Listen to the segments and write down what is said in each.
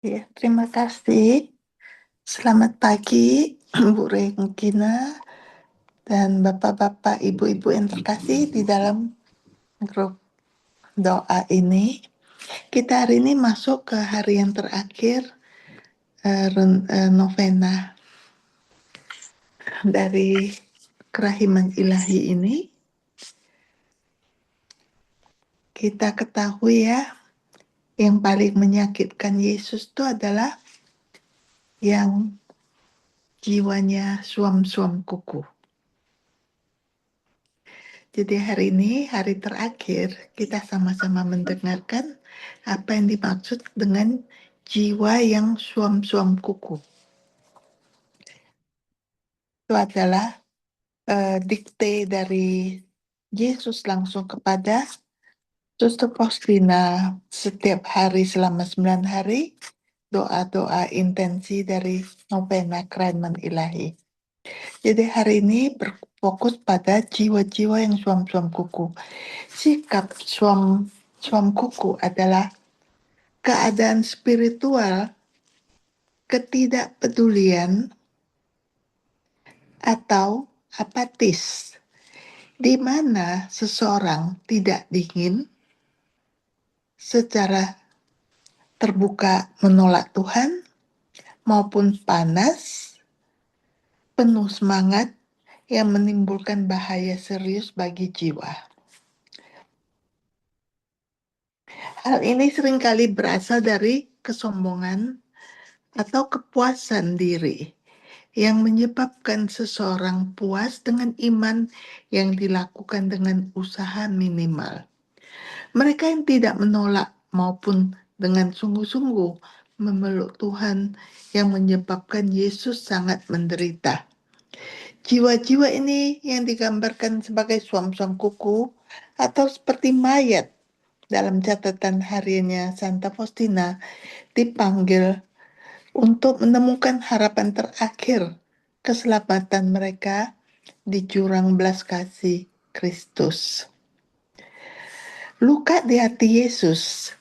Ya, terima kasih. Selamat pagi, Bu Regina dan Bapak-bapak, Ibu-ibu yang terkasih di dalam grup doa ini. Kita hari ini masuk ke hari yang terakhir novena dari kerahiman ilahi ini. Kita ketahui ya, yang paling menyakitkan Yesus itu adalah yang jiwanya suam-suam kuku. Jadi hari ini, hari terakhir, kita sama-sama mendengarkan apa yang dimaksud dengan jiwa yang suam-suam kuku. Itu adalah dikte dari Yesus langsung kepada Suster Faustina setiap hari selama 9 hari, doa-doa intensi dari novena kerahiman ilahi. Jadi hari ini berfokus pada jiwa-jiwa yang suam-suam kuku. Sikap suam kuku adalah keadaan spiritual ketidakpedulian atau apatis, di mana seseorang tidak dingin secara terbuka menolak Tuhan, maupun panas, penuh semangat yang menimbulkan bahaya serius bagi jiwa. Hal ini seringkali berasal dari kesombongan atau kepuasan diri yang menyebabkan seseorang puas dengan iman yang dilakukan dengan usaha minimal. Mereka yang tidak menolak maupun dengan sungguh-sungguh memeluk Tuhan yang menyebabkan Yesus sangat menderita. Jiwa-jiwa ini yang digambarkan sebagai suam-suam kuku atau seperti mayat dalam catatan hariannya Santa Faustina dipanggil untuk menemukan harapan terakhir keselamatan mereka di jurang belas kasih Kristus. Luka di hati Yesus,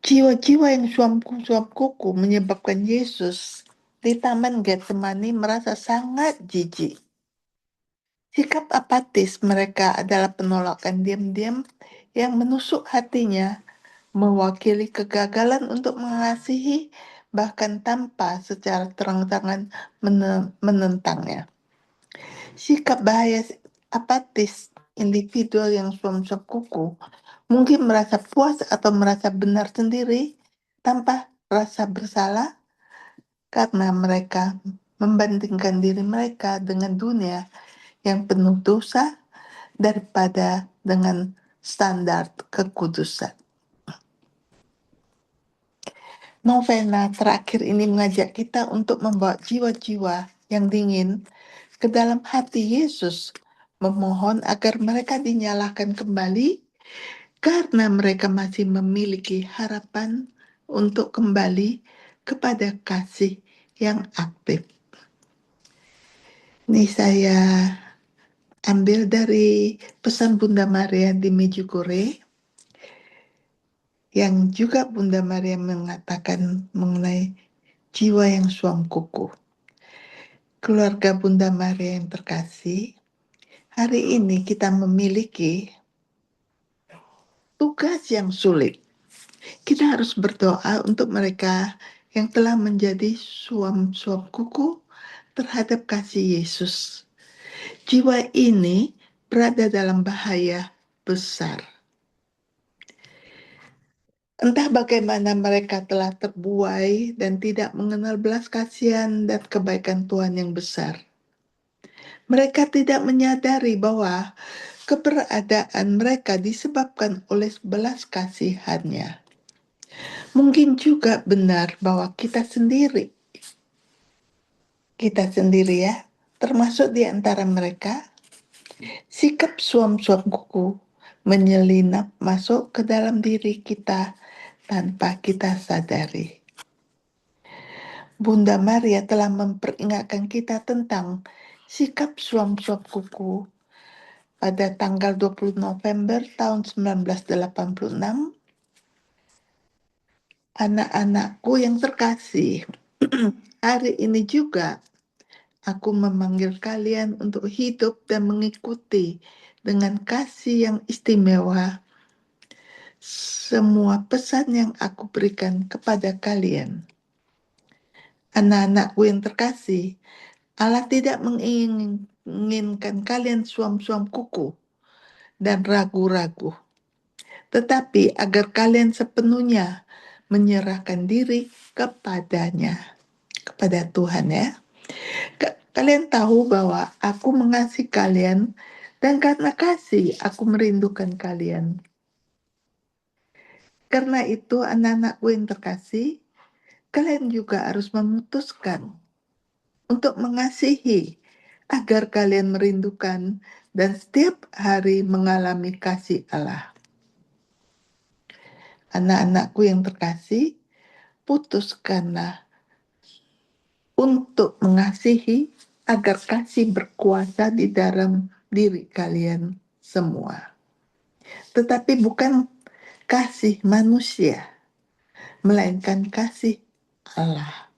jiwa-jiwa yang suam kuku menyebabkan Yesus di Taman Getsemani merasa sangat jijik. Sikap apatis mereka adalah penolakan diam-diam yang menusuk hatinya, mewakili kegagalan untuk mengasihi bahkan tanpa secara terang-terangan menentangnya. Sikap bahaya apatis individu yang suam-suam kuku mungkin merasa puas atau merasa benar sendiri tanpa rasa bersalah karena mereka membandingkan diri mereka dengan dunia yang penuh dosa daripada dengan standar kekudusan. Novena terakhir ini mengajak kita untuk membawa jiwa-jiwa yang dingin ke dalam hati Yesus, memohon agar mereka dinyalakan kembali karena mereka masih memiliki harapan untuk kembali kepada kasih yang aktif. Ini saya ambil dari pesan Bunda Maria di Medjugorje, yang juga Bunda Maria mengatakan mengenai jiwa yang suam kuku. Keluarga Bunda Maria yang terkasih, hari ini kita memiliki tugas yang sulit. Kita harus berdoa untuk mereka yang telah menjadi suam-suam kuku terhadap kasih Yesus. Jiwa ini berada dalam bahaya besar. Entah bagaimana mereka telah terbuai dan tidak mengenal belas kasihan dan kebaikan Tuhan yang besar. Mereka tidak menyadari bahwa keberadaan mereka disebabkan oleh belas kasihannya. Mungkin juga benar bahwa kita sendiri ya, termasuk di antara mereka, sikap suam-suam kuku menyelinap masuk ke dalam diri kita tanpa kita sadari. Bunda Maria telah memperingatkan kita tentang sikap suam-suam kuku pada tanggal 20 November tahun 1986 Anak-anakku yang terkasih, hari ini juga aku memanggil kalian untuk hidup dan mengikuti dengan kasih yang istimewa semua pesan yang aku berikan kepada kalian. Anak-anakku yang terkasih, Allah tidak menginginkan kalian suam-suam kuku dan ragu-ragu, tetapi agar kalian sepenuhnya menyerahkan diri kepadanya, kepada Tuhan ya. Kalian tahu bahwa aku mengasihi kalian dan karena kasih aku merindukan kalian. Karena itu anak-anakku yang terkasih, kalian juga harus memutuskan untuk mengasihi agar kalian merindukan dan setiap hari mengalami kasih Allah. Anak-anakku yang terkasih, putuskanlah untuk mengasihi agar kasih berkuasa di dalam diri kalian semua. Tetapi bukan kasih manusia, melainkan kasih Allah.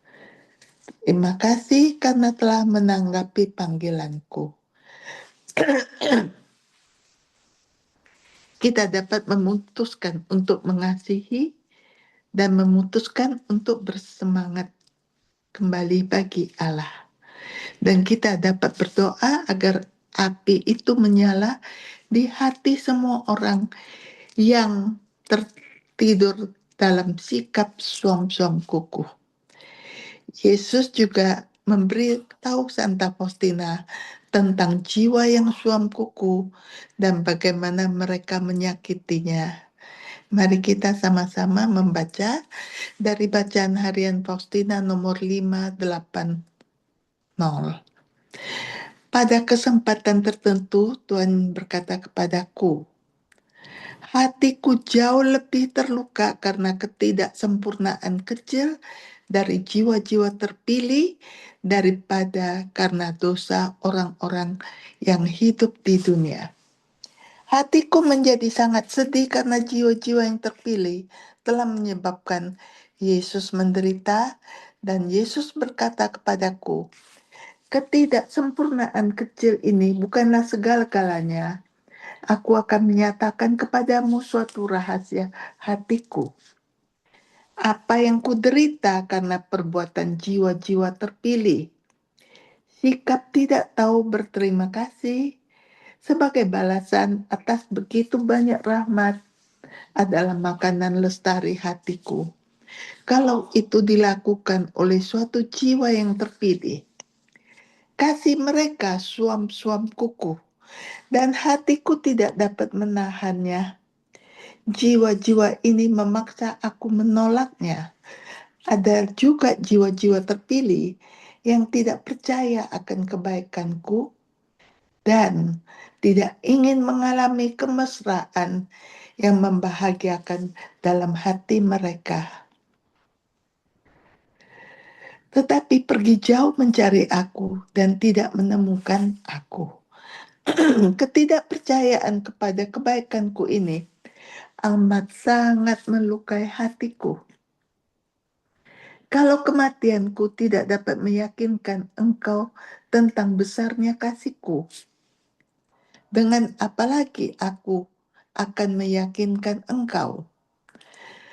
Terima kasih karena telah menanggapi panggilanku. Kita dapat memutuskan untuk mengasihi dan memutuskan untuk bersemangat kembali bagi Allah. Dan kita dapat berdoa agar api itu menyala di hati semua orang yang tertidur dalam sikap suam-suam kuku. Yesus juga memberitahu Santa Faustina tentang jiwa yang suam kuku dan bagaimana mereka menyakitinya. Mari kita sama-sama membaca dari bacaan harian Faustina nomor 580. Pada kesempatan tertentu Tuhan berkata kepadaku, hatiku jauh lebih terluka karena ketidaksempurnaan kecil dari jiwa-jiwa terpilih daripada karena dosa orang-orang yang hidup di dunia. Hatiku menjadi sangat sedih karena jiwa-jiwa yang terpilih telah menyebabkan Yesus menderita, dan Yesus berkata kepadaku, ketidaksempurnaan kecil ini bukanlah segala-galanya. Aku akan menyatakan kepadamu suatu rahasia hatiku. Apa yang kuderita karena perbuatan jiwa-jiwa terpilih. Sikap tidak tahu berterima kasih sebagai balasan atas begitu banyak rahmat adalah makanan lestari hatiku. Kalau itu dilakukan oleh suatu jiwa yang terpilih, kasih mereka suam-suam kuku, dan hatiku tidak dapat menahannya. Jiwa-jiwa ini memaksa aku menolaknya. Ada juga jiwa-jiwa terpilih yang tidak percaya akan kebaikanku dan tidak ingin mengalami kemesraan yang membahagiakan dalam hati mereka. Tetapi pergi jauh mencari aku dan tidak menemukan aku. Ketidakpercayaan kepada kebaikanku ini amat sangat melukai hatiku. Kalau kematianku tidak dapat meyakinkan engkau tentang besarnya kasihku, dengan apalagi aku akan meyakinkan engkau.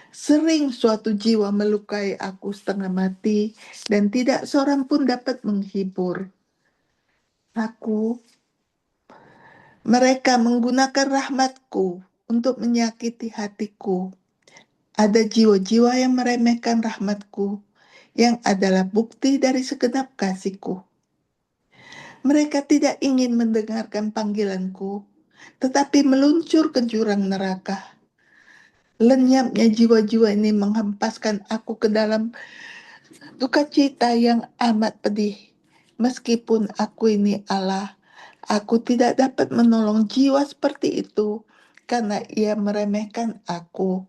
Sering suatu jiwa melukai aku setengah mati dan tidak seorang pun dapat menghibur aku. Mereka menggunakan rahmatku untuk menyakiti hatiku. Ada jiwa-jiwa yang meremehkan rahmatku, yang adalah bukti dari segenap kasihku. Mereka tidak ingin mendengarkan panggilanku, tetapi meluncur ke jurang neraka. Lenyapnya jiwa-jiwa ini menghempaskan aku ke dalam duka cita yang amat pedih. Meskipun aku ini Allah, aku tidak dapat menolong jiwa seperti itu karena ia meremehkan aku.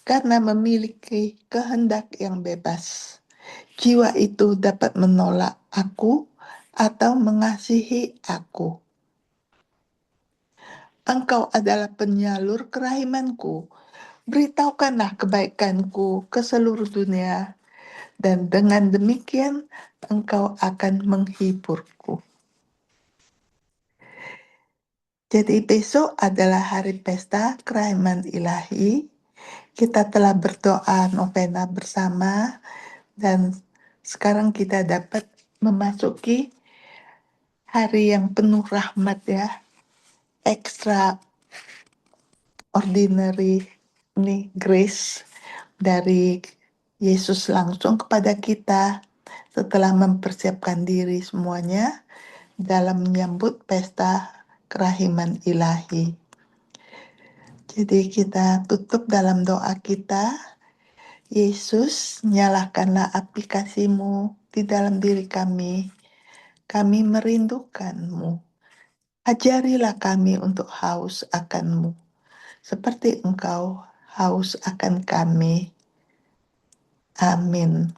Karena memiliki kehendak yang bebas, jiwa itu dapat menolak aku atau mengasihi aku. Engkau adalah penyalur kerahimanku, Beritahukanlah kebaikanku ke seluruh dunia, dan dengan demikian engkau akan menghiburku. Jadi besok adalah hari pesta kerahiman ilahi. Kita telah berdoa novena bersama, dan sekarang kita dapat memasuki hari yang penuh rahmat ya, extraordinary nih grace dari Yesus langsung kepada kita setelah mempersiapkan diri semuanya dalam menyambut pesta kerahiman ilahi. Jadi kita tutup dalam doa kita. Yesus, nyalakanlah api kasih-Mu di dalam diri kami. Kami merindukan-Mu. Ajarilah kami untuk haus akan-Mu, seperti Engkau haus akan kami. Amin.